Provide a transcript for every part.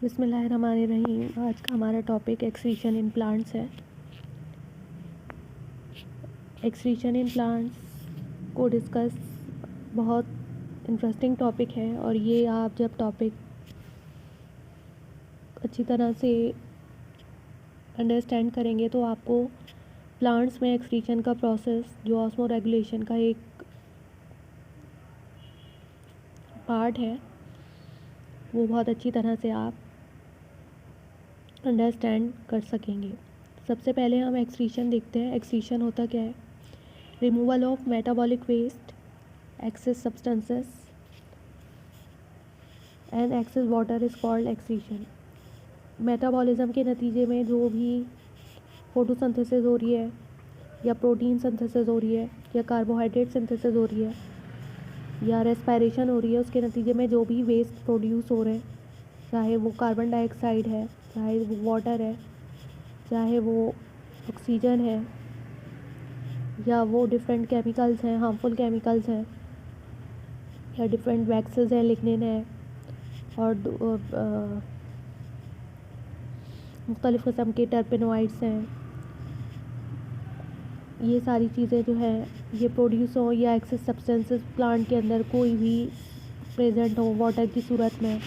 बिस्मिल्लाहिर्रहमानिर्रहीम। आज का हमारा टॉपिक एक्सक्रीशन इन प्लांट्स है। एक्सक्रीशन इन प्लांट्स को डिस्कस बहुत इंटरेस्टिंग टॉपिक है और ये आप जब टॉपिक अच्छी तरह से अंडरस्टैंड करेंगे तो आपको प्लांट्स में एक्सक्रीशन का प्रोसेस जो ऑस्मो रेगुलेशन का एक पार्ट है वो बहुत अच्छी तरह से आप अंडरस्टैंड कर सकेंगे। सबसे पहले हम एक्सक्रीशन देखते हैं। एक्सक्रीशन होता क्या है? Removal of metabolic waste, excess substances and excess water is called excretion. Metabolism के नतीजे में जो भी फोटोसिंथेसिस हो रही है या प्रोटीन सिंथेसिस हो रही है या कार्बोहाइड्रेट सिंथेसिस हो रही है या रेस्पायरेशन हो रही है, उसके नतीजे में जो भी वेस्ट प्रोड्यूस हो रहे हैं, चाहे वो कार्बन डाइऑक्साइड है, चाहे वो वाटर है, चाहे वो ऑक्सीजन है या वो डिफरेंट केमिकल्स हैं, हार्मफुल केमिकल्स हैं या डिफरेंट वैक्सेस हैं, लिग्निन है और मुख्तलिफ़ किस्म के टर्पेनोइड्स हैं, ये सारी चीज़ें जो है ये प्रोड्यूस हो या एक्सेस सब्सटेंसेस प्लांट के अंदर कोई भी प्रेजेंट हो, वाटर की सूरत में,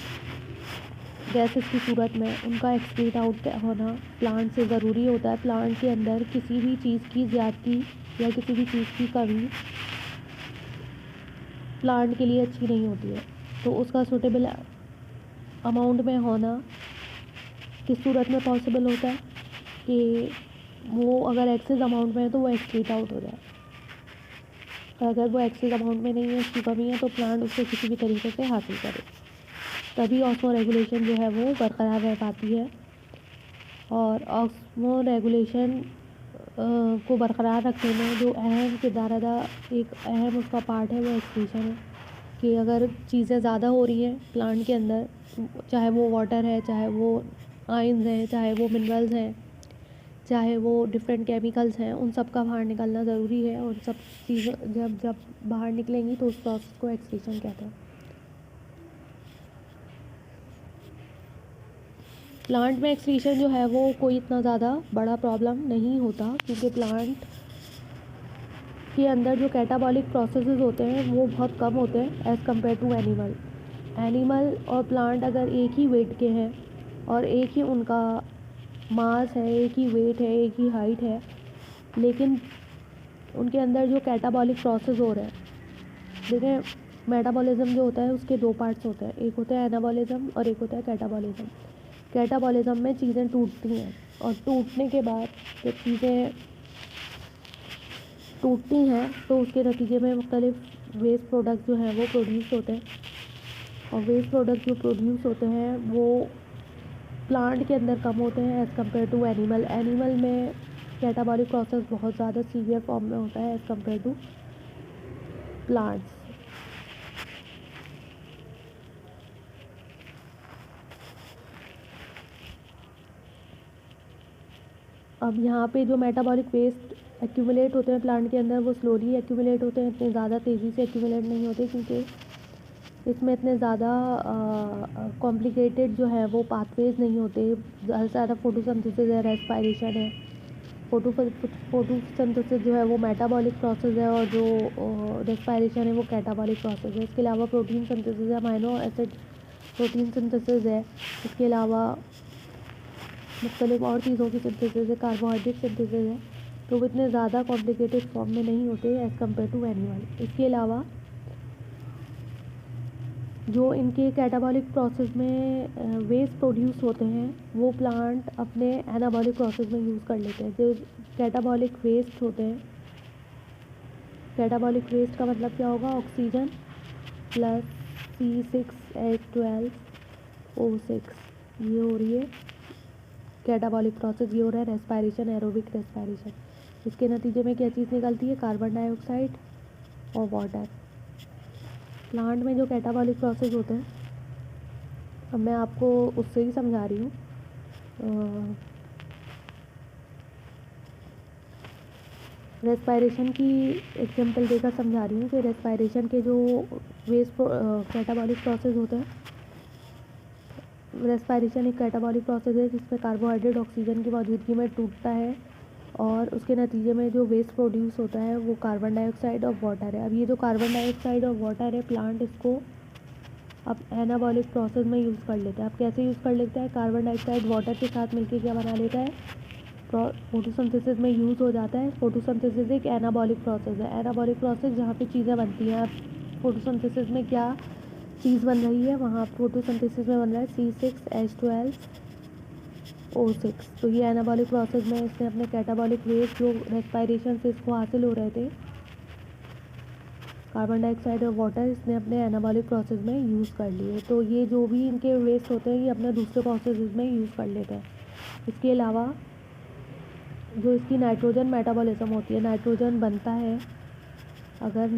गैसेस की सूरत में, उनका एक्सक्रीट आउट होना प्लांट से ज़रूरी होता है। प्लांट के अंदर किसी भी चीज़ की ज़्यादती या किसी भी चीज़ की कमी प्लांट के लिए अच्छी नहीं होती है, तो उसका सूटेबल अमाउंट में होना किस सूरत में पॉसिबल होता है कि वो अगर एक्सेस अमाउंट में है तो वो एक्सक्रीट आउट हो जाए। अगर वो एक्सेस अमाउंट में नहीं है, उसकी कमी है, तो प्लांट उसको किसी भी तरीके से हासिल करे, तभी ऑस्मो रेगुलेशन जो है वो बरकरार रह पाती है। और ऑस्मो रेगुलेशन को बरकरार रखने में जो अहम किरदार अदा, एक अहम उसका पार्ट है वो एक्सक्रीशन है। कि अगर चीज़ें ज़्यादा हो रही हैं प्लांट के अंदर, चाहे वो वाटर है, चाहे वो आयंस हैं, चाहे वो मिनरल्स हैं, चाहे वो डिफरेंट केमिकल्स हैं, उन सब का बाहर निकलना ज़रूरी है। और सब चीज़ें जब बाहर निकलेंगी तो उस प्रोसेस को एक्सक्रीशन कहते हैं। प्लांट में एक्सक्रीशन जो है वो कोई इतना ज़्यादा बड़ा प्रॉब्लम नहीं होता, क्योंकि प्लांट के अंदर जो कैटाबॉलिक प्रोसेसेस होते हैं वो बहुत कम होते हैं एज़ कम्पेयर टू एनिमल और प्लांट अगर एक ही वेट के हैं और एक ही उनका मास है, एक ही वेट है, एक ही हाइट है, लेकिन उनके अंदर जो कैटाबॉलिक प्रोसेस हो रहे हैं, देखें मेटाबॉलिज्म जो होता है उसके दो पार्ट्स होते हैं, एक होता है एनाबॉलिज्म और एक होता है कैटाबॉलिज्म। कैटाबॉलिज्म में चीज़ें टूटती हैं और टूटने के बाद जब चीज़ें टूटती हैं तो उसके नतीजे में मुख्तलिफ वेस्ट प्रोडक्ट जो हैं वो प्रोड्यूस होते हैं। और वेस्ट प्रोडक्ट जो प्रोड्यूस होते हैं वो प्लांट के अंदर कम होते हैं एज़ कम्पेयर टू एनिमल में कैटाबॉलिक प्रोसेस बहुत ज़्यादा सीवियर फॉर्म में होता है एज़ कम्पेयर टू प्लांट्स। अब यहाँ पे जो मेटाबॉलिक वेस्ट एक्यूमुलेट होते हैं प्लांट के अंदर वो स्लोली एक्यूमुलेट होते हैं, इतने ज़्यादा तेज़ी से एक्यूमुलेट नहीं होते, क्योंकि इसमें इतने ज़्यादा कॉम्प्लिकेटेड जो है वो पाथवेज नहीं होते। ज़्यादा से ज़्यादा फोटोसिंथेसिस है, रेस्पायरेशन है। फोटोसिंथेसिस जो है वो मेटाबॉलिक प्रोसेस है और जो रेस्पायरेशन है वो कैटाबॉलिक प्रोसेस है। इसके अलावा प्रोटीन सिंथेसिस है, अमाइनो एसिड प्रोटीन सिंथेसिस है। इसके अलावा मुख्तलिफ और चीज़ों की सिंथेसिस है, कार्बोहाइड्रेट सिंथेसिस है। तो वो इतने ज़्यादा कॉम्प्लिकेटेड फॉर्म में नहीं होते एज़ कम्पेयर टू एनिमल। इसके अलावा जो इनके कैटाबॉलिक प्रोसेस में वेस्ट प्रोड्यूस होते हैं वो प्लांट अपने एनाबॉलिक प्रोसेस में यूज़ कर लेते हैं। जो कैटाबॉलिक वेस्ट होते हैं, कैटाबॉलिक वेस्ट का मतलब क्या होगा? ऑक्सीजन प्लस C6H12O6, ये हो रही है कैटाबॉलिक प्रोसेस, ये हो रहा है रेस्पायरेशन, एरोबिक रेस्पायरेशन। इसके नतीजे में क्या चीज़ निकलती है? कार्बन डाइऑक्साइड और वाटर। प्लांट में जो कैटाबॉलिक प्रोसेस होते हैं, अब मैं आपको उससे ही समझा रही हूँ। रेस्पायरेशन की एग्जांपल देकर समझा रही हूँ कि रेस्पायरेशन के जो वेस्ट कैटाबॉलिक प्रोसेस होते हैं रेस्पायरेशन एक कैटाबॉलिक प्रोसेस है जिसमें कार्बोहाइड्रेट ऑक्सीजन की मौजूदगी में टूटता है और उसके नतीजे में जो वेस्ट प्रोड्यूस होता है वो कार्बन डाइऑक्साइड और वाटर है। अब ये जो कार्बन डाइऑक्साइड और वाटर है, प्लांट इसको अब एनाबॉलिक प्रोसेस में यूज़ कर लेता है। अब कैसे यूज़ कर लेता है? कार्बन डाइऑक्साइड वाटर के साथ मिलकर क्या बना लेता है? फोटोसिंथेसिस में यूज़ हो जाता है। फोटोसिंथेसिस एक एनाबॉलिक प्रोसेस है। एनाबॉलिक प्रोसेस जहाँ पे चीज़ें बनती हैं। अब फोटोसिंथेसिस में क्या चीज़ बन रही है? वहाँ फोटोसिंथेसिस में बन रहा है C6H12O6। तो ये एनाबॉलिक प्रोसेस में इसने अपने कैटाबॉलिक वेस्ट जो रेस्पायरेशन से इसको हासिल हो रहे थे, कार्बन डाइऑक्साइड और वाटर, इसने अपने एनाबॉलिक प्रोसेस में यूज़ कर लिए। तो ये जो भी इनके वेस्ट होते हैं ये अपने दूसरे प्रोसेस में यूज़ कर लेते हैं। इसके अलावा जो इसकी नाइट्रोजन मेटाबॉलिज्म होती है, नाइट्रोजन बनता है। अगर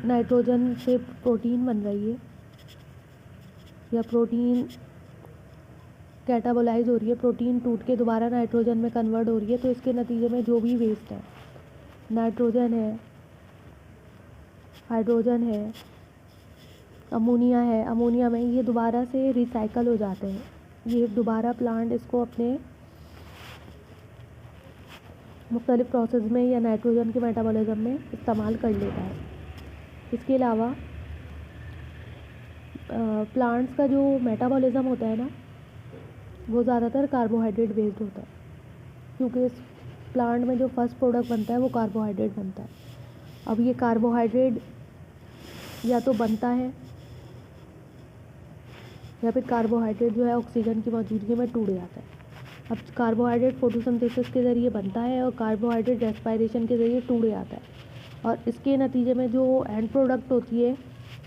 नाइट्रोजन से प्रोटीन बन रही है या प्रोटीन कैटाबोलाइज हो रही है, प्रोटीन टूट के दोबारा नाइट्रोजन में कन्वर्ट हो रही है, तो इसके नतीजे में जो भी वेस्ट है, नाइट्रोजन है, हाइड्रोजन है, अमोनिया है, अमोनिया में ये दोबारा से रिसाइकल हो जाते हैं। ये दोबारा प्लांट इसको अपने मुख्तलिफ प्रोसेस में या नाइट्रोजन के मेटाबॉलिज्म में इस्तेमाल कर लेता है। इसके अलावा प्लांट्स का जो मेटाबॉलिज्म होता है ना, वो ज़्यादातर कार्बोहाइड्रेट बेस्ड होता है, क्योंकि इस प्लांट में जो फर्स्ट प्रोडक्ट बनता है वो कार्बोहाइड्रेट बनता है। अब ये कार्बोहाइड्रेट या तो बनता है या फिर कार्बोहाइड्रेट जो है ऑक्सीजन की मौजूदगी में टूट जाता है। अब कार्बोहाइड्रेट फोटोसिंथेसिस के ज़रिए बनता है और कार्बोहाइड्रेट रेस्पायरेशन के ज़रिए टूट जाता है, और इसके नतीजे में जो एंड प्रोडक्ट होती है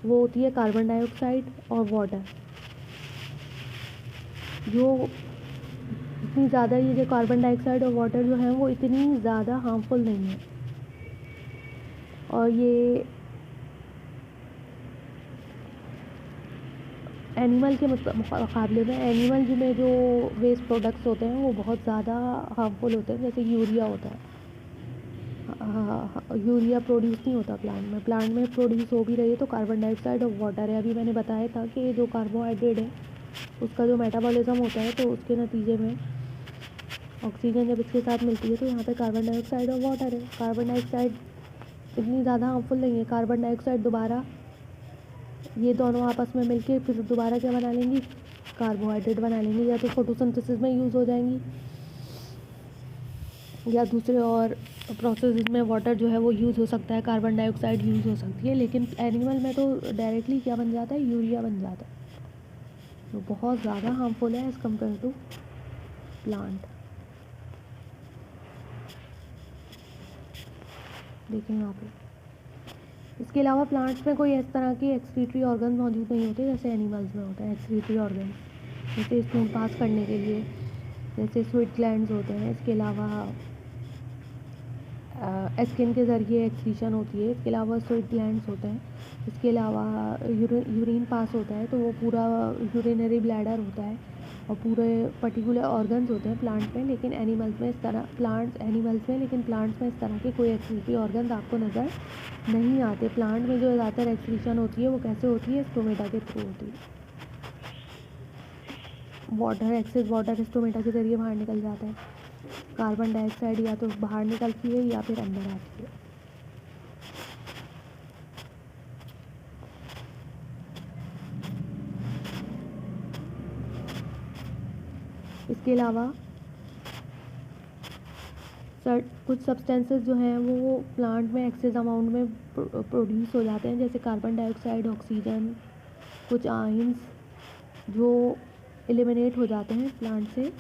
वो होती है कार्बन डाइऑक्साइड और वाटर। जो इतनी ज़्यादा, ये जो कार्बन डाइऑक्साइड और वाटर जो है वो इतनी ज़्यादा हार्मफुल नहीं है, और ये एनिमल के मुकाबले में एनिमल में जो वेस्ट प्रोडक्ट्स होते हैं वो बहुत ज़्यादा हार्मफुल होते हैं। जैसे यूरिया होता है, यूरिया प्रोड्यूस नहीं होता प्लांट में प्रोड्यूस हो भी रही है तो कार्बन डाइऑक्साइड और वाटर है। अभी मैंने बताया था कि जो कार्बोहाइड्रेट है उसका जो मेटाबॉलिज्म होता है, तो उसके नतीजे में ऑक्सीजन जब इसके साथ मिलती है तो यहाँ पे कार्बन डाइऑक्साइड और वाटर है। कार्बन डाइऑक्साइड इतनी ज़्यादा हार्मफुल नहीं है। कार्बन डाइऑक्साइड दोबारा ये दोनों आपस में मिलके फिर दोबारा क्या बना लेंगी? कार्बोहाइड्रेट बना लेंगी, या तो फोटोसिंथेसिस में यूज़ हो जाएंगी या दूसरे और प्रोसेस में वाटर जो है वो यूज़ हो सकता है, कार्बन डाइऑक्साइड यूज़ हो सकती है। लेकिन एनिमल में तो डायरेक्टली क्या बन जाता है? यूरिया बन जाता है, तो बहुत ज़्यादा हार्मफुल है एज़ कम्पेयर टू प्लांट। देखें यहाँ पे। इसके अलावा प्लांट्स में कोई इस तरह के एक्सक्रीटरी ऑर्गन मौजूद नहीं होते जैसे एनिमल्स में होता है। एक्सक्रीटरी ऑर्गन जैसे स्पून पास करने के लिए जैसे स्वीट ग्लैंड्स होते हैं। इसके अलावा स्किन के ज़रिए एक्सक्रीशन होती है। इसके अलावा स्वीट ग्लैंड्स होते हैं। इसके अलावा यूरिन पास होता है, तो वो पूरा यूरिनरी ब्लैडर होता है और पूरे पर्टिकुलर ऑर्गन्स होते हैं प्लांट में। लेकिन एनिमल्स में इस तरह प्लांट्स में इस तरह के कोई एक्सक्रीटरी ऑर्गन्स आपको नज़र नहीं आते। प्लांट में जो ज़्यादातर एक्सक्रीशन होती है वो कैसे होती है? स्टोमेटा के थ्रू होती है। वाटर, एक्सेस वाटर स्टोमेटा के ज़रिए बाहर निकल जाता है। कार्बन डाइऑक्साइड या तो बाहर निकलती है या फिर अंदर आती है। इसके अलावा कुछ सब्सटेंसेस जो हैं वो प्लांट में एक्सेस अमाउंट में प्रोड्यूस हो जाते हैं, जैसे कार्बन डाइऑक्साइड, ऑक्सीजन, कुछ आयंस जो एलिमिनेट हो जाते हैं प्लांट से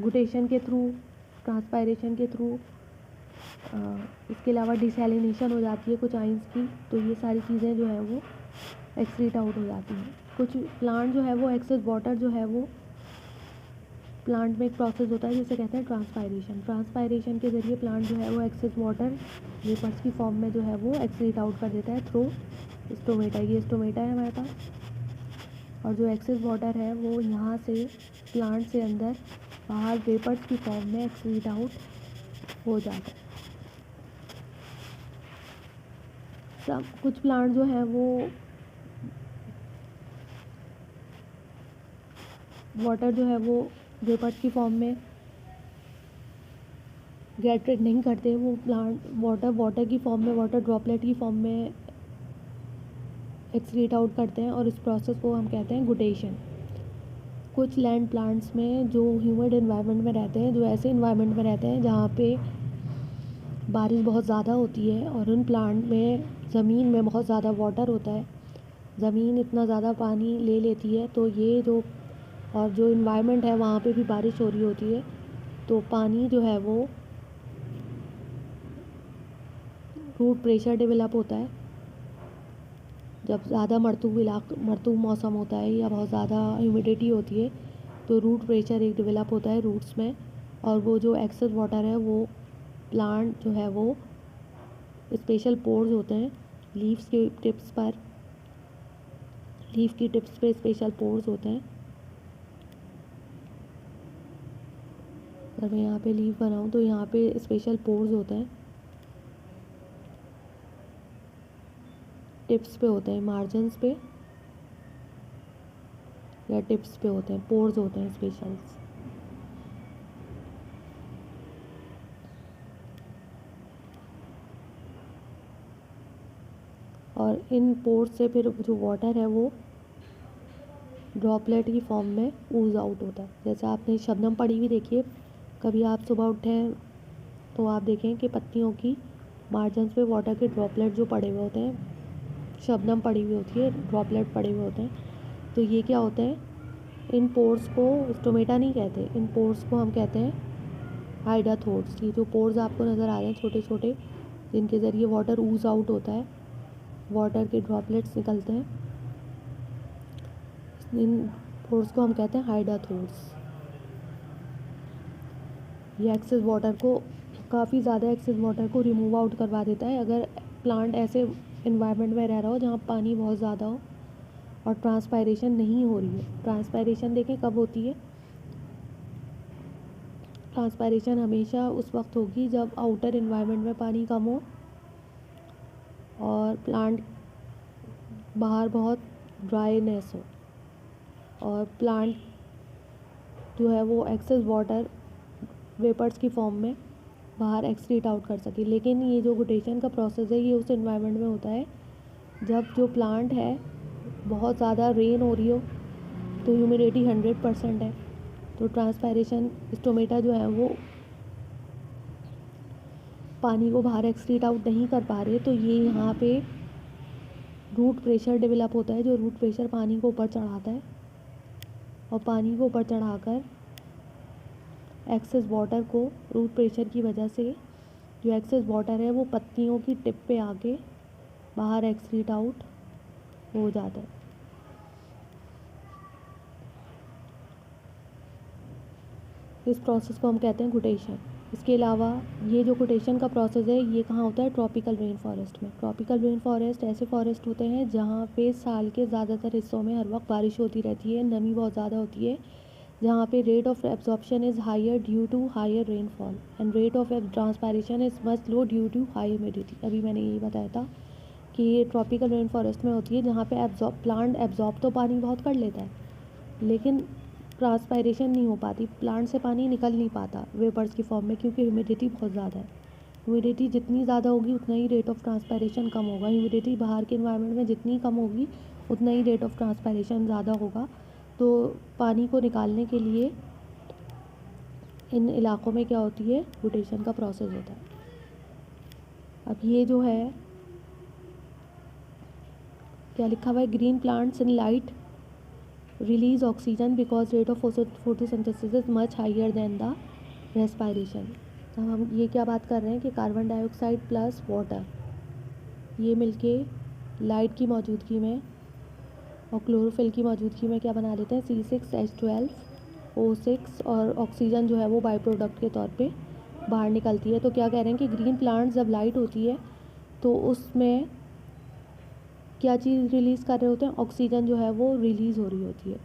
गुटेशन के थ्रू, ट्रांसपायरेशन के थ्रू। इसके अलावा डिसैलिनेशन हो जाती है कुछ आयंस की, तो ये सारी चीज़ें जो है वो एक्सक्रीट आउट हो जाती हैं। कुछ प्लांट जो है वो एक्सेस वाटर जो है वो प्लांट में एक प्रोसेस होता है जिसे कहते हैं ट्रांसपायरेशन के ज़रिए प्लांट जो है वो एक्सेस वाटर वेपर्स की फॉर्म में जो है वो एक्सक्रीट आउट कर देता है थ्रू स्टोमेटा। ये स्टोमेटा है हमारे पास, और जो एक्सेस वाटर है वो यहाँ से प्लांट से अंदर बाहर वेपर्स की फॉर्म में एक्सक्रीट आउट हो जाता है। सब कुछ प्लांट जो हैं वो वाटर जो है वो वेपर्स की फॉर्म में गेट rid नहीं करते, वो प्लांट वाटर की फॉर्म में, वाटर ड्रॉपलेट की फॉर्म में एक्सक्रीट आउट करते हैं, और इस प्रोसेस को हम कहते हैं गुटेशन। कुछ लैंड प्लांट्स में जो ह्यूमिड इन्वायरमेंट में रहते हैं, जो ऐसे इन्वायरमेंट में रहते हैं जहाँ पे बारिश बहुत ज़्यादा होती है, और उन प्लांट में ज़मीन में बहुत ज़्यादा वाटर होता है, ज़मीन इतना ज़्यादा पानी ले लेती है, तो ये जो और जो इन्वायरमेंट है वहाँ पे भी बारिश हो रही होती है, तो पानी जो है वो रूट प्रेशर डेवलप होता है। जब ज़्यादा मरतूब मौसम होता है या बहुत ज़्यादा ह्यूमिडिटी होती है, तो रूट प्रेशर एक डेवलप होता है रूट्स में, और वो जो एक्सेस वाटर है वो प्लांट जो है वो स्पेशल पोर्स होते हैं लीव्स के टिप्स पर, लीफ की टिप्स पे स्पेशल पोर्स होते हैं। अगर मैं यहाँ पे लीफ बनाऊँ तो यहाँ पे स्पेशल पोर्स होते हैं, टिप्स पे होते हैं, मार्जिन्स पे या टिप्स पे होते हैं, पोर्स होते हैं स्पेशल्स। और इन पोर्स से फिर जो वाटर है वो ड्रॉपलेट की फॉर्म में ऊज आउट होता है। जैसे आपने शबनम पड़ी हुई देखिए, कभी आप सुबह उठें तो आप देखें कि पत्तियों की मार्जिन्स पे वाटर के ड्रॉपलेट जो पड़े हुए होते हैं, शबनम पड़ी हुई होती है, ड्रॉपलेट पड़े हुए होते हैं, तो ये क्या होते हैं, इन पोर्स को स्टोमेटा नहीं कहते, इन पोर्स को हम कहते हैं हाइडाथोर्स। ये जो पोर्स आपको नज़र आ रहे हैं छोटे छोटे, जिनके ज़रिए वाटर ऊज आउट होता है, वाटर के ड्रॉपलेट्स निकलते हैं, इन पोर्स को हम कहते हैं हाइडाथोर्स। ये एक्सेस वाटर को, काफ़ी ज़्यादा एक्सेस वाटर को रिमूव आउट करवा देता है अगर प्लांट ऐसे इन्वायरमेंट में रह रहा हो जहाँ पानी बहुत ज़्यादा हो और ट्रांसपायरेशन नहीं हो रही है। ट्रांसपायरेशन देखें कब होती है, ट्रांसपायरेशन हमेशा उस वक्त होगी जब आउटर इन्वायरमेंट में पानी कम हो और प्लांट बाहर बहुत ड्राईनेस हो, और प्लांट जो है वो एक्सेस वाटर वेपर्स की फॉर्म में बाहर एक्सक्रीट आउट कर सके। लेकिन ये जो गुटेशन का प्रोसेस है ये उस इन्वायरमेंट में होता है जब जो प्लांट है बहुत ज़्यादा रेन हो रही हो, तो ह्यूमिडिटी 100% है, तो ट्रांसपायरेशन स्टोमेटा जो है वो पानी को बाहर एक्सक्रीट आउट नहीं कर पा रहे, तो ये यहाँ पे रूट प्रेशर डेवलप होता है, जो रूट प्रेशर पानी को ऊपर चढ़ाता है, और पानी को ऊपर चढ़ाकर एक्सेस वाटर को रूट प्रेशर की वजह से जो एक्सेस वाटर है वो पत्तियों की टिप पे आके बाहर एक्सक्रीट आउट हो जाता है। इस प्रोसेस को हम कहते हैं गुटेशन। इसके अलावा ये जो गुटेशन का प्रोसेस है ये कहाँ होता है, ट्रॉपिकल रेन फॉरेस्ट में। ट्रॉपिकल रेन फॉरेस्ट ऐसे फॉरेस्ट होते हैं जहाँ पे साल के ज़्यादातर हिस्सों में हर वक्त बारिश होती रहती है, नमी बहुत ज़्यादा होती है, जहाँ पे rate of absorption is higher due to higher rainfall and rate of transpiration is much low due to high humidity. अभी मैंने यही बताया था कि ये ट्रॉपिकल रेन फॉरेस्ट में होती है जहाँ पे प्लांट एब्जॉर्ब तो पानी बहुत कर लेता है, लेकिन ट्रांसपायरेशन नहीं हो पाती, प्लांट से पानी निकल नहीं पाता वेपर्स की फॉर्म में, क्योंकि ह्यूमिडिटी बहुत ज़्यादा है। ह्यूमिडिटी जितनी ज़्यादा होगी उतना ही रेट ऑफ ट्रांसपायरेशन कम होगा। ह्यूमिडिटी बाहर के इन्वायरमेंट में जितनी कम होगी उतना ही रेट ऑफ ट्रांसपायरेशन ज़्यादा होगा। तो पानी को निकालने के लिए इन इलाकों में क्या होती है, गुटेशन का प्रोसेस होता है। अब ये जो है क्या लिखा हुआ है, green plants in light release oxygen because rate of photosynthesis is much higher than the respiration. अब हम ये क्या बात कर रहे हैं कि कार्बन डाइऑक्साइड प्लस वाटर ये मिलके लाइट की मौजूदगी में और क्लोरोफिल की मौजूदगी में क्या बना लेते हैं, C6H12O6, और ऑक्सीजन जो है वो बाई प्रोडक्ट के तौर पे बाहर निकलती है। तो क्या कह रहे हैं कि ग्रीन प्लांट्स जब लाइट होती है तो उसमें क्या चीज़ रिलीज़ कर रहे होते हैं, ऑक्सीजन जो है वो रिलीज़ हो रही होती है,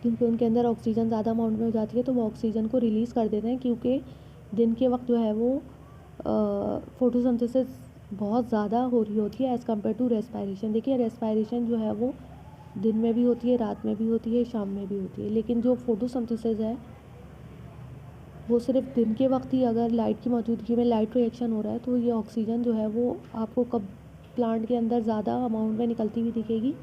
क्योंकि उनके अंदर ऑक्सीजन ज़्यादा अमाउंट में हो जाती है, तो वो ऑक्सीजन को रिलीज़ कर देते हैं, क्योंकि दिन के वक्त जो है वो फोटोसिंथेसिस बहुत ज़्यादा हो रही होती है एज़ कम्पेयर टू रेस्पायरेशन। देखिए रेस्पायरेशन जो है वो दिन में भी होती है, रात में भी होती है, शाम में भी होती है, लेकिन जो फोटोसिंथेसिस है वो सिर्फ दिन के वक्त ही अगर लाइट की मौजूदगी में लाइट रिएक्शन हो रहा है तो ये ऑक्सीजन जो है वो आपको कब प्लांट के अंदर ज़्यादा अमाउंट में निकलती हुई दिखेगी,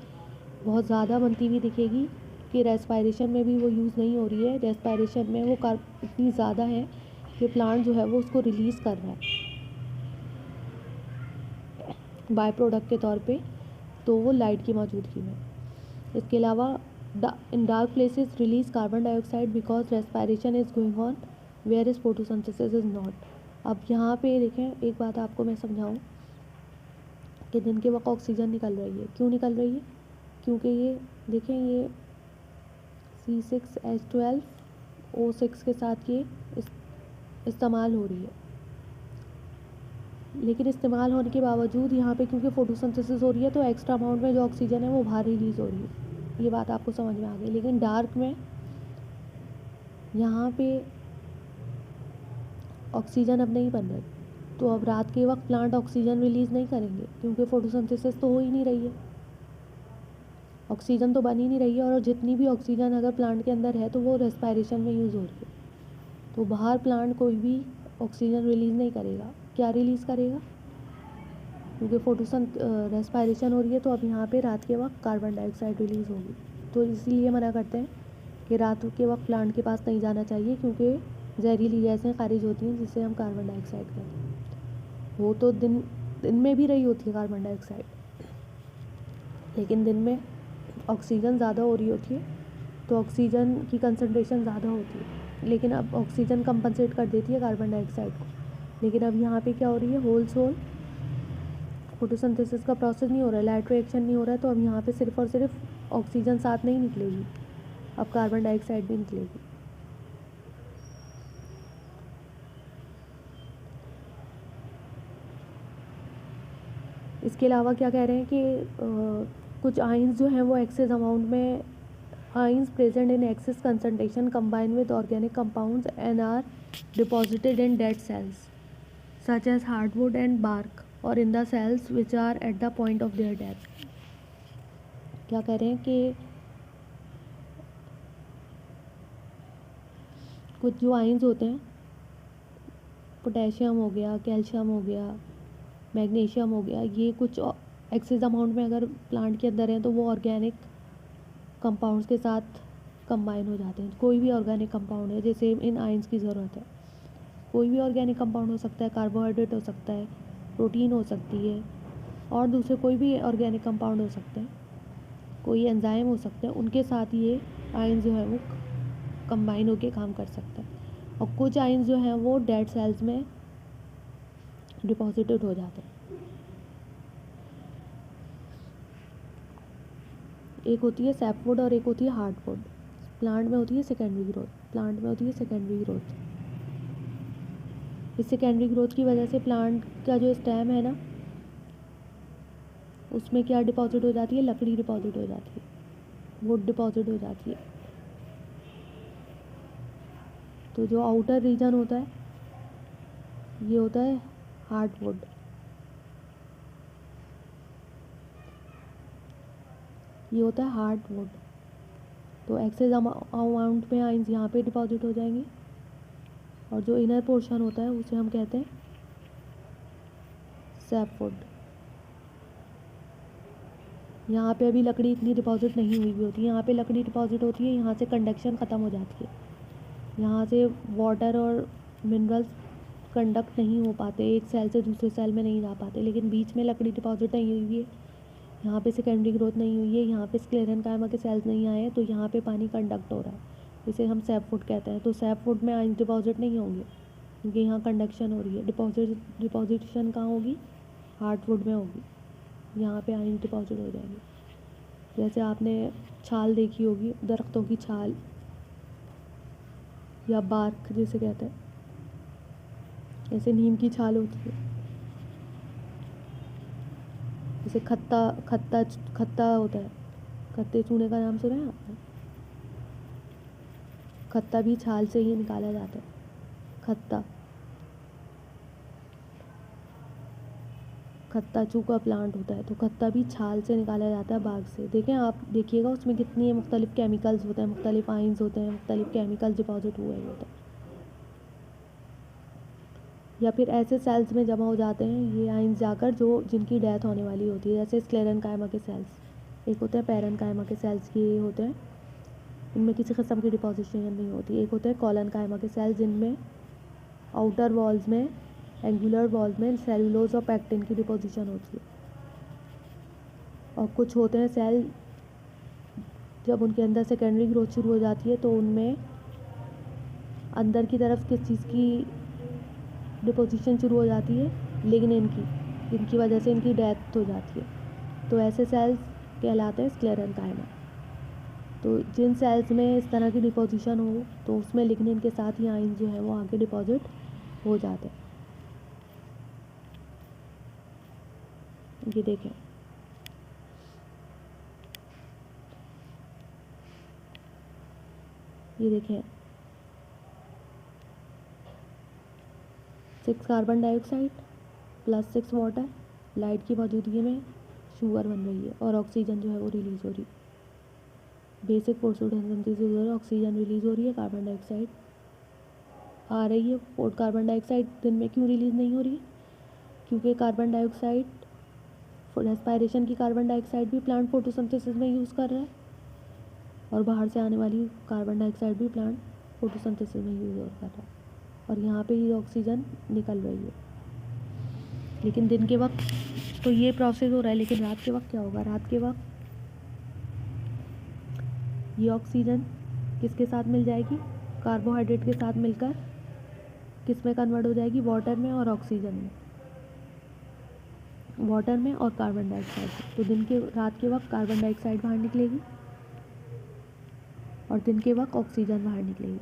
बहुत ज़्यादा बनती हुई दिखेगी कि रेस्पायरेशन में भी वो यूज़ नहीं हो रही है। रेस्पायरेशन में वो इतनी ज़्यादा है कि प्लांट जो है वो उसको रिलीज़ कर रहा है बाय प्रोडक्ट के तौर पे, तो वो लाइट की मौजूदगी में। इसके अलावा in dark places release carbon dioxide because respiration is going on where is photosynthesis is not. अब यहाँ पे देखें, एक बात आपको मैं समझाऊँ कि दिन के वक्त ऑक्सीजन निकल रही है, क्यों निकल रही है? क्योंकि ये देखें, ये C6H12O6 के साथ ये इस्तेमाल हो रही है, लेकिन इस्तेमाल होने के बावजूद यहाँ पे क्योंकि फोटोसिंथेसिस हो रही है तो एक्स्ट्रा अमाउंट में जो ऑक्सीजन है वो बाहर रिलीज़ हो रही है। ये बात आपको समझ में आ गई। लेकिन डार्क में यहाँ पे ऑक्सीजन अब नहीं बन रही, तो अब रात के वक्त प्लांट ऑक्सीजन रिलीज़ नहीं करेंगे क्योंकि फोटोसिंथेसिस तो हो ही नहीं रही है, ऑक्सीजन तो बन ही नहीं रही है। और जितनी भी ऑक्सीजन अगर प्लांट के अंदर है तो वो रेस्पायरेशन में यूज़ हो रही है, तो बाहर प्लांट कोई भी ऑक्सीजन रिलीज़ नहीं करेगा। क्या रिलीज़ करेगा? क्योंकि रेस्पायरेशन हो रही है तो अब यहाँ पे रात के वक्त कार्बन डाइऑक्साइड रिलीज़ होगी, तो इसीलिए मना करते हैं कि रात के वक्त प्लांट के पास नहीं जाना चाहिए क्योंकि जहरीली गैसें खारिज होती हैं जिससे हम कार्बन डाइऑक्साइड कहते हैं। वो तो दिन में भी रही होती है कार्बन डाइऑक्साइड, लेकिन दिन में ऑक्सीजन ज़्यादा हो रही होती है तो ऑक्सीजन की कंसनट्रेशन ज़्यादा होती है, लेकिन अब ऑक्सीजन कंपनसेट कर देती है कार्बन डाइऑक्साइड को। लेकिन अब यहाँ पे क्या हो रही है, होल फोटोसिंथेसिस का प्रोसेस नहीं हो रहा है, लाइट रिएक्शन नहीं हो रहा है, तो अब यहाँ पे सिर्फ और सिर्फ ऑक्सीजन साथ नहीं निकलेगी, अब कार्बन डाइऑक्साइड भी निकलेगी। इसके अलावा क्या कह रहे हैं कि कुछ आइंस जो हैं वो एक्सेस अमाउंट में, ions present in excess concentration combine with organic compounds and are deposited in dead cells such as hardwood and bark और in the cells which are at the point of their death. क्या कह रहे हैं कि कुछ जो ions होते हैं, पोटेशियम हो गया, कैल्शियम हो गया, मैग्नीशियम हो गया, ये कुछ एक्सेस अमाउंट में अगर प्लांट के अंदर हैं तो वो ऑर्गेनिक कंपाउंड्स के साथ कंबाइन हो जाते हैं। कोई भी ऑर्गेनिक कंपाउंड है, जैसे इन आइंस की ज़रूरत है, कोई भी ऑर्गेनिक कंपाउंड हो सकता है, कार्बोहाइड्रेट हो सकता है, प्रोटीन हो सकती है, और दूसरे कोई भी ऑर्गेनिक कंपाउंड हो सकते हैं, कोई एंजाइम हो सकते हैं, उनके साथ ये आयन जो है वो कंबाइन होकर काम कर सकता है। और कुछ आयन जो हैं वो डेड सेल्स में डिपॉजिटेड हो जाते हैं। एक होती है सैपवुड और एक होती है हार्डवुड। प्लांट में होती है सेकेंडरी ग्रोथ, इस सेकेंडरी ग्रोथ की वजह से प्लांट का जो स्टेम है ना, उसमें क्या डिपॉजिट हो जाती है, लकड़ी डिपॉजिट हो जाती है, वुड डिपॉजिट हो जाती है। तो जो आउटर रीजन होता है ये होता है हार्डवुड, ये होता है हार्डवुड। तो एक्सेस अमाउंट में आइंस यहाँ पे डिपॉजिट हो जाएंगे, और जो इनर पोर्शन होता है उसे हम कहते हैं सैपवुड। यहाँ पे अभी लकड़ी इतनी डिपॉजिट नहीं हुई होती है, यहाँ पे लकड़ी डिपॉजिट होती है, यहाँ से कंडक्शन ख़त्म हो जाती है, यहाँ से वाटर और मिनरल्स कंडक्ट नहीं हो पाते, एक सेल से दूसरे सेल में नहीं जा पाते। लेकिन बीच में लकड़ी डिपॉजिट नहीं हुई है, यहाँ पे सेकेंडरी ग्रोथ नहीं हुई है, यहाँ पे स्क्लेरेन्काइमा के सेल्स नहीं आए हैं, तो यहाँ पे पानी कंडक्ट हो रहा है, इसे हम सैपवुड कहते हैं। तो सैपवुड में आइंस डिपॉजिट नहीं होंगे क्योंकि यहाँ कंडक्शन हो रही है। डिपॉजिशन कहाँ होगी, हार्डवुड में होगी, यहाँ पे आइंस डिपॉजिट हो जाएंगे। जैसे आपने छाल देखी होगी, दरख्तों की छाल या बार्क जिसे कहते हैं, जैसे नीम की छाल होती है, जैसे खत्ता होता है, खत्ते चूने का नाम सुना है आपने? खत्ता भी छाल से ही निकाला जाता है, खत्ता। खत्ता चू का प्लांट होता है, तो खत्ता भी छाल से निकाला जाता है बाग से। देखें आप, देखिएगा उसमें कितनी मुख्तलिफ केमिकल्स होते हैं, मुख्तलिफ आइंस होते हैं, मुख्तलिफ केमिकल्स डिपॉजिट हुए होते हैं, या फिर ऐसे सेल्स में जमा हो जाते हैं ये आइंस जाकर जो जिनकी डेथ होने वाली होती है। जैसे स्क्लेरेंकाइमा के सेल्स, एक होते हैं पैरेन्काइमा के सेल्स, ये होते हैं, इनमें किसी किस्म की डिपोजिशन नहीं होती। एक होते हैं कोलेनकाइमा के सेल्स, जिनमें आउटर वॉल्स में, एंगुलर वॉल्स में सेलुलोज और पैक्टिन की डिपोजिशन होती है। और कुछ होते हैं सेल, जब उनके अंदर सेकेंडरी ग्रोथ शुरू हो जाती है तो उनमें अंदर की तरफ किस चीज़ की डिपोजिशन शुरू हो जाती है, लिग्निन की, जिनकी वजह से इनकी डेथ हो जाती है। तो ऐसे सेल्स कहलाते हैं स्क्लेरेंकाइमा। तो जिन सेल्स में इस तरह की डिपोजिशन हो तो उसमें लिग्निन के साथ ही आयन जो है वो आगे डिपॉजिट हो जाते हैं। ये देखें, ये देखें 6 carbon dioxide plus 6 water, light की मौजूदगी में शुगर बन रही है और ऑक्सीजन जो है वो रिलीज़ हो रही है। बेसिक फोटोसिंथेसिस हो रहा है, ऑक्सीजन रिलीज़ हो रही है, कार्बन डाइऑक्साइड आ रही है। और कार्बन डाइऑक्साइड दिन में क्यों रिलीज़ नहीं हो रही है? क्योंकि कार्बन डाइऑक्साइड, रेस्पायरेशन की कार्बन डाइऑक्साइड भी प्लांट फोटोसिंथेसिस में यूज़ कर रहा है और बाहर से आने वाली कार्बन डाइऑक्साइड भी प्लांट फोटोसिंथेसिस में यूज़ कर रहा है, और यहाँ पे ही ऑक्सीजन निकल रही है। लेकिन दिन के वक्त तो ये प्रोसेस हो रहा है, लेकिन रात के वक्त क्या होगा? रात के वक्त ये ऑक्सीजन किसके साथ मिल जाएगी? कार्बोहाइड्रेट के साथ मिलकर किस में कन्वर्ट हो जाएगी? वाटर में और ऑक्सीजन में, वाटर में और कार्बन डाइऑक्साइड में। तो रात के वक्त कार्बन डाइऑक्साइड बाहर निकलेगी और दिन के वक्त ऑक्सीजन बाहर निकलेगी।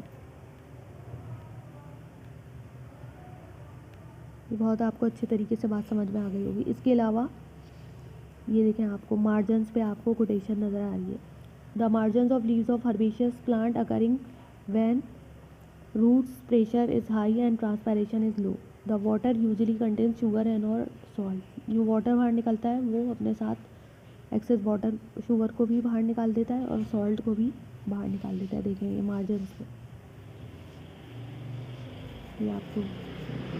ये बहुत आपको अच्छे तरीके से बात समझ में आ गई होगी। इसके अलावा ये देखें, आपको मार्जिन्स पे आपको कोटेशन नज़र आ रही है। The margins of leaves of herbaceous plant occurring when roots pressure is high and transpiration is low. The water usually contains sugar and और सॉल्ट। जो वाटर बाहर निकलता है वो अपने साथ एक्सेस वाटर, शुगर को भी बाहर निकाल देता है और सॉल्ट को भी बाहर निकाल देता है। देखें ये मार्जिन्स में, ये आपको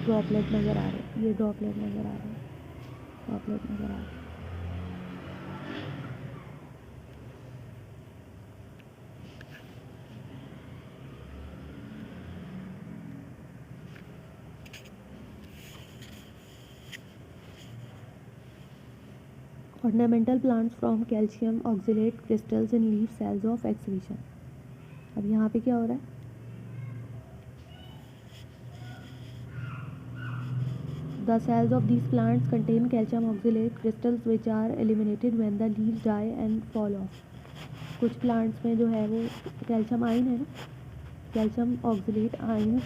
ड्रॉपलेट नज़र आ रहे हैं, ये ड्रॉपलेट नज़र आ रहे हैं, ड्रॉपलेट नज़र आ रहे हैं। Ornamental plants from calcium oxalate crystals in leaf cells of excretion. अब यहाँ पे क्या हो रहा है? The cells of these plants contain calcium oxalate crystals which are eliminated when the leaves die and fall off. कुछ प्लांट्स में जो है वो कैल्शियम आयन है ना, कैल्शियम ऑक्सिलेट आयन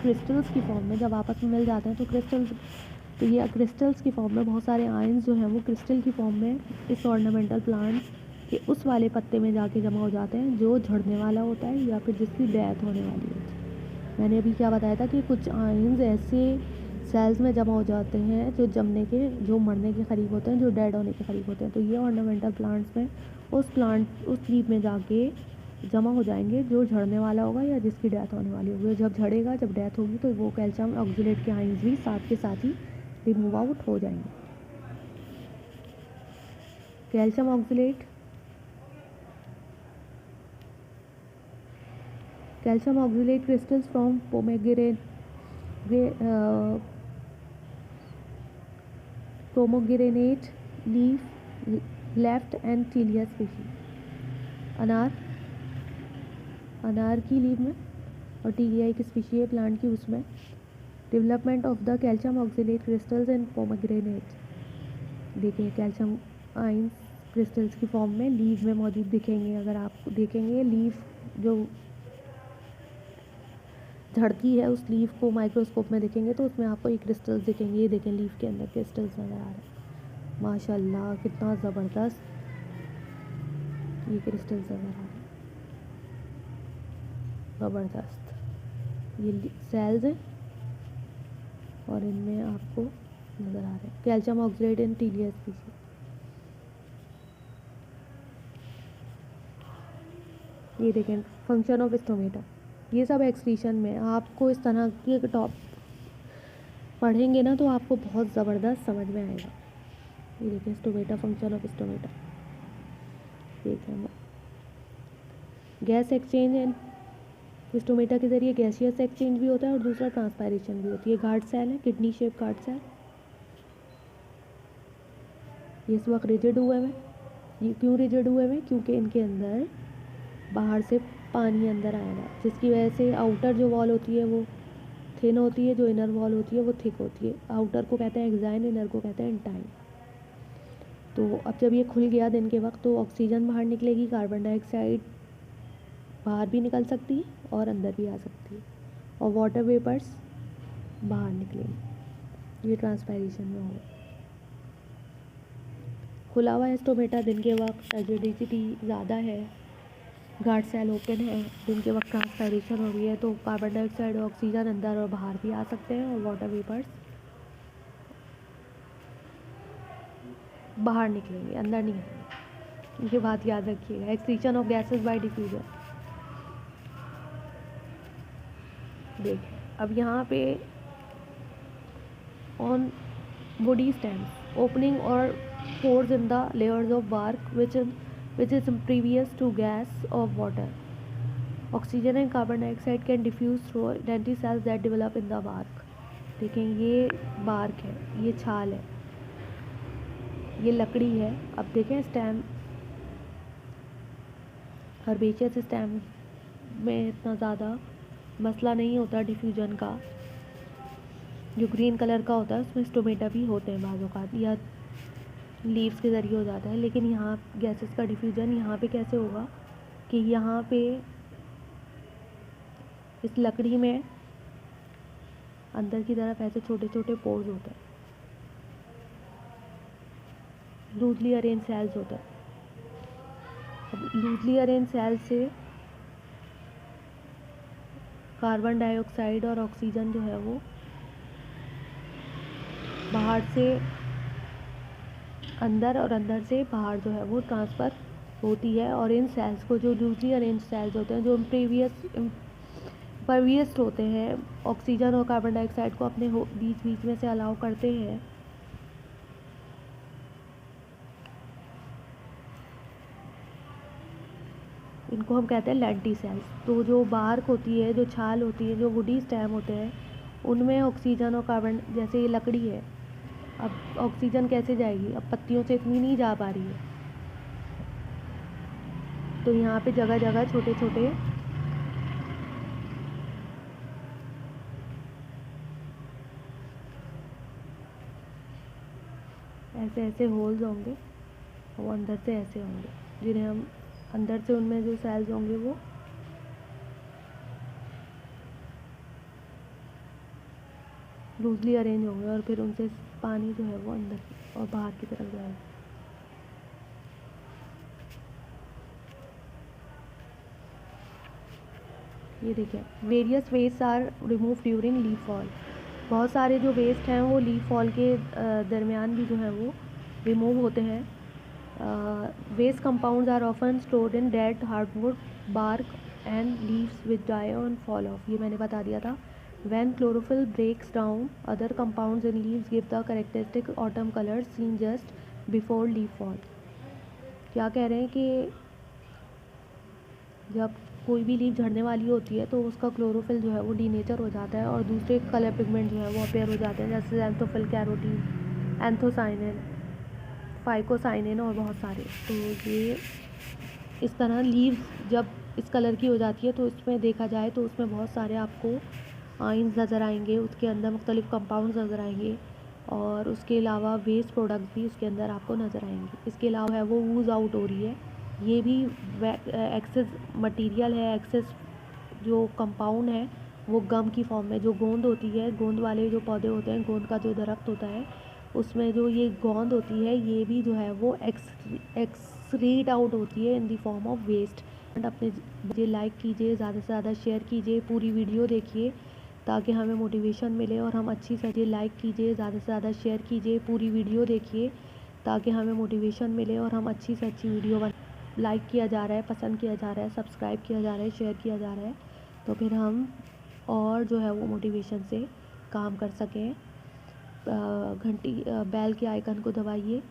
क्रिस्टल्स की फॉर्म में जब आपस में मिल जाते हैं तो क्रिस्टल्स, तो ये क्रिस्टल्स की फॉर्म में बहुत सारे आयन्स जो हैं वो क्रिस्टल की फॉर्म में इस ऑर्नामेंटल प्लांट के उस वाले पत्ते में जाके जमा हो जाते हैं जो झड़ने वाला होता है या फिर जिसकी डेथ होने वाली होती है। मैंने अभी क्या बताया था कि कुछ आयन्स ऐसे सेल्स में जमा हो जाते हैं जो मरने के करीब होते हैं, जो डेड होने के करीब होते हैं। तो ये ऑर्नामेंटल प्लांट्स में उस लीफ में जाके जमा हो जाएंगे जो झड़ने वाला होगा या जिसकी डेथ होने वाली होगी। जब झड़ेगा, जब डेथ होगी, तो वो कैल्शियम ऑक्सिलेट के आयन्स भी साथ के साथ ही रिमूव आउट हो जाएंगे। Calcium oxalate, calcium oxalate crystals from pomegranate leaf left and Tilia species. अनार की लीफ में और टीलिया एक स्पीशी है प्लांट की, उसमें development of the calcium oxalate crystals and pomegranate. देखिए कैल्शियम आइंस क्रिस्टल्स की फॉर्म में लीफ में मौजूद दिखेंगे। अगर आप देखेंगे लीफ जो झड़ती है उस लीफ को माइक्रोस्कोप में देखेंगे तो उसमें आपको ये क्रिस्टल्स दिखेंगे। ये देखें लीफ के अंदर क्रिस्टल्स नज़र आ रहे हैं। माशाल्लाह कितना ज़बरदस्त ये क्रिस्टल्स नज़र आ रहे हैं, ज़बरदस्त। ये सेल्स हैं और इनमें आपको नज़र आ रहे हैं, कैल्शियम ऑक्सलेट इन टीलिया स्पीशीज। ये देखें फंक्शन ऑफ स्टोमेटा, ये सब एक्सक्रीशन में। आपको इस तरह की टॉप पढ़ेंगे ना तो आपको बहुत ज़बरदस्त समझ में आएगा। ये देखें स्टोमेटा, फंक्शन ऑफ स्टोमेटा। देखें गैस एक्सचेंज एंड स्टोमेटा के ज़रिए गैसियस एक्सचेंज भी होता है और दूसरा ट्रांसपायरेशन भी होती है। गार्ड सेल है, किडनी शेप गार्ड सेल। ये इस वक्त रिजिड हुए हैं। ये क्यों रिजिड हुए हैं? क्योंकि इनके अंदर बाहर से पानी अंदर आएगा, जिसकी वजह से आउटर जो वॉल होती है वो थिन होती है, जो इनर वॉल होती है वो थिक होती है। आउटर को कहते हैं एक्साइन, इनर को कहते हैं इंटाइन। तो अब जब ये खुल गया दिन के वक्त तो ऑक्सीजन बाहर निकलेगी, कार्बन डाइऑक्साइड बाहर भी निकल सकती है और अंदर भी आ सकती है, और वाटर वेपर्स बाहर निकलेंगे। ये ट्रांसपायरेशन में होगा। खुला हुआ स्टोमेटा दिन के वक्त एसिडिटी ज़्यादा है, गार्ड सेल ओपन है, दिन के वक्त ट्रांसपायरेशन हो रही है तो कार्बन डाइऑक्साइड और ऑक्सीजन अंदर और बाहर भी आ सकते हैं और वाटर वेपर्स बाहर निकलेंगे, अंदर नहीं आएंगे। ये बात याद रखिएगा। Excretion of gases bye diffusion. देखिए अब यहाँ पे on woody stems, opening or pores in the layers of bark which is impervious to gas or water. Oxygen and carbon dioxide can diffuse through dainty cells that develop in the bark. देखें ये bark है, ये छाल है, ये लकड़ी है। अब देखें स्टेम, हर्बेशियस स्टेम में इतना ज़्यादा मसला नहीं होता डिफ्यूजन का। जो ग्रीन कलर का होता है उसमें स्टोमेटा भी होते हैं बाज़ औक़ात, या लीव्स के ज़रिए हो जाता है। लेकिन यहाँ गैसेस का डिफ्यूजन यहाँ पे कैसे होगा कि यहाँ पे इस लकड़ी में अंदर की तरफ ऐसे छोटे छोटे पोर्स होते हैं, लूजली अरेंज सेल्स होते हैं। अब लूजली अरेंज सेल से कार्बन डाइऑक्साइड और ऑक्सीजन जो है वो बाहर से अंदर और अंदर से बाहर जो है वो ट्रांसफ़र होती है। और इन सेल्स को, जो लूजली अरेंज सेल्स होते हैं, जो परवियस होते हैं, ऑक्सीजन और कार्बन डाइऑक्साइड को अपने बीच बीच में से अलाउ करते हैं, इनको हम कहते हैं लेंटी सेल्स। तो जो बार्क होती है, जो छाल होती है, जो वुडी स्टेम होते हैं, उनमें ऑक्सीजन और कार्बन, जैसे ये लकड़ी है, अब ऑक्सीजन कैसे जाएगी? अब पत्तियों से इतनी नहीं जा पा रही है, तो यहाँ पे जगह जगह छोटे छोटे ऐसे ऐसे होल्स होंगे, वो अंदर से ऐसे होंगे, जिन्हें हम अंदर से, उनमें जो सेल्स होंगे वो लूजली अरेंज होंगे और फिर उनसे पानी जो है वो अंदर और बाहर की तरफ जाएगा। ये देखिए various waste are remove during leaf fall. बहुत सारे जो वेस्ट हैं वो लीफ फॉल के दरमियान भी जो है वो रिमूव होते हैं। Waste compounds are often stored in dead hardwood bark and leaves which die on fall off. ये मैंने बता दिया था। When chlorophyll breaks down, other compounds in leaves give the characteristic autumn color seen just before leaf fall. क्या कह रहे हैं कि जब कोई भी लीफ झड़ने वाली होती है तो उसका क्लोरोफिल जो है वो डीनेचर हो जाता है और दूसरे कलर पिगमेंट जो है वो अपेयर हो जाते हैं, जैसे एंथोफिल, कैरोटीन, एंथोसाइनिन, फाइकोसाइनिन और बहुत सारे। तो ये इस तरह लीव्स जब इस कलर की हो जाती है तो इसमें देखा जाए तो उसमें बहुत सारे आपको आइंस नज़र आएंगे, उसके अंदर मुख्तलिफ कंपाउंड्स नज़र आएंगे और उसके अलावा वेस्ट प्रोडक्ट्स भी उसके अंदर आपको नज़र आएंगे। इसके अलावा है वो वूज आउट हो रही है, ये भी एक्सेस मटेरियल है, एक्सेस जो कंपाउंड है वो गम की फॉर्म में, जो गोंद होती है, गोंद वाले जो पौधे होते हैं, गोंद का जो दरख्त होता है उसमें जो ये गोंद होती है ये भी जो है वो एक्सक्रीट आउट होती है in the form of waste. अपने लाइक कीजिए, ज़्यादा से ज़्यादा शेयर कीजिए, पूरी वीडियो देखिए ताकि हमें मोटिवेशन मिले और हम अच्छी से अच्छी लाइक कीजिए, ज़्यादा से ज़्यादा शेयर कीजिए, पूरी वीडियो देखिए ताकि हमें मोटिवेशन मिले और हम अच्छी से अच्छी वीडियो लाइक किया जा रहा है, पसंद किया जा रहा है, सब्सक्राइब किया जा रहा है, शेयर किया जा रहा है, तो फिर हम और जो है वो मोटिवेशन से काम कर सकें। घंटी बेल के आइकन को दबाइए,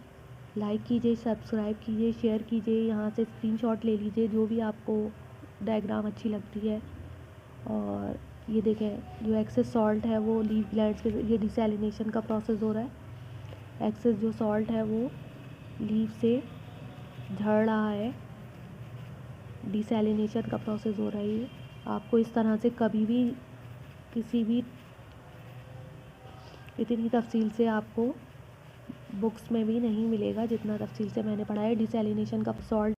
लाइक कीजिए, सब्सक्राइब कीजिए, शेयर कीजिए, यहाँ से स्क्रीनशॉट ले लीजिए जो भी आपको डायग्राम अच्छी लगती है। और ये देखें जो एक्सेस सॉल्ट है वो लीफ ग्लैंड्स के, ये डिसैलिनेशन का प्रोसेस हो रहा है। एक्सेस जो सॉल्ट है वो लीफ से झड़ रहा है, डिसैलिनेशन का प्रोसेस हो रहा है। ये आपको इस तरह से कभी भी किसी भी इतनी तफसील से आपको बुक्स में भी नहीं मिलेगा जितना तफसील से मैंने पढ़ा है। डिसैलिनेशन का सॉल्ट